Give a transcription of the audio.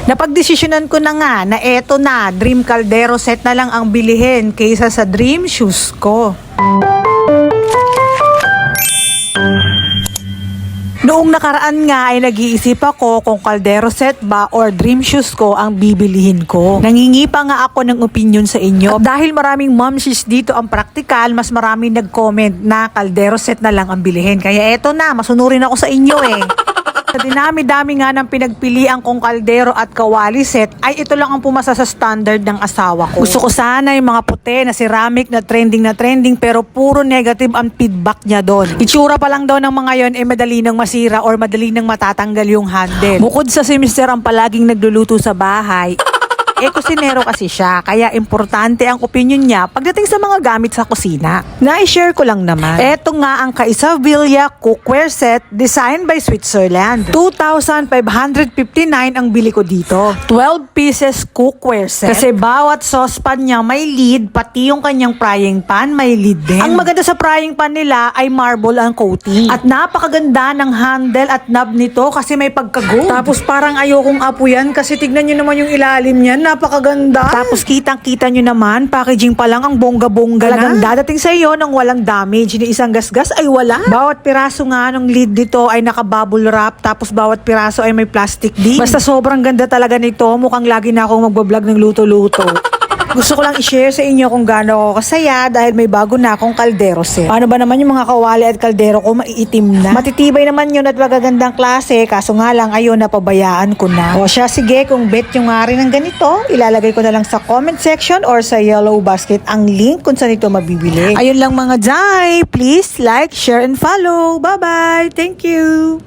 Napagdesisyonan ko na nga na eto na, Dream Caldero set na lang ang bilihin kaysa sa Dream Shoes ko. Noong nakaraan nga ay nag-iisip ako kung Caldero set ba or Dream Shoes ko ang bibilihin ko. Nangingi pa nga ako ng opinion sa inyo. At dahil maraming momshies dito ang praktikal, mas maraming nag-comment na Caldero set na lang ang bilihin. Kaya eto na, masunurin ako sa inyo eh. Sa dinami-dami nga ng pinagpilian kong kaldero at kawali set, ay ito lang ang pumasa sa standard ng asawa ko. Gusto ko sana yung mga puti na ceramic na trending pero puro negative ang feedback niya doon. Itsura pa lang daw ng mga yon madali nang masira or madali nang matatanggal yung handle. Bukod sa si Mr. ang palaging nagluluto sa bahay, kusinero kasi siya, kaya importante ang opinion niya pagdating sa mga gamit sa kusina. Na-share ko lang naman. Eto nga ang Kaisavilla cookware set designed by Switzerland. 2,559 ang bili ko dito. 12 pieces cookware set. Kasi bawat saucepan niya may lid, pati yung kanyang frying pan may lid din. Ang maganda sa frying pan nila ay marble ang coating. At napakaganda ng handle at knob nito kasi may pagka-gold. Tapos parang ayokong apuyan kasi tignan nyo naman yung ilalim niyan. Napakaganda. Tapos kitang-kita nyo naman, packaging pa lang ang bongga-bongga na. Talagang dadating sa iyo nang walang damage. Ni isang gasgas ay wala. Bawat piraso nga ng lid dito ay naka-bubble wrap. Tapos bawat piraso ay may plastic din. Basta sobrang ganda talaga nito. Mukhang lagi na akong magbablog ng luto-luto. Gusto ko lang i-share sa inyo kung gaano ako kasaya dahil may bago na akong kaldero set. Ano ba naman yung mga kawali at kaldero ko maiitim na? Matitibay naman yun at magagandang klase, kaso nga lang ayun napabayaan ko na. O siya, sige, kung bet nyo nga rin ng ganito, ilalagay ko na lang sa comment section or sa yellow basket ang link kung saan ito mabibili. Ayun lang mga Jai, please like, share and follow. Bye-bye! Thank you!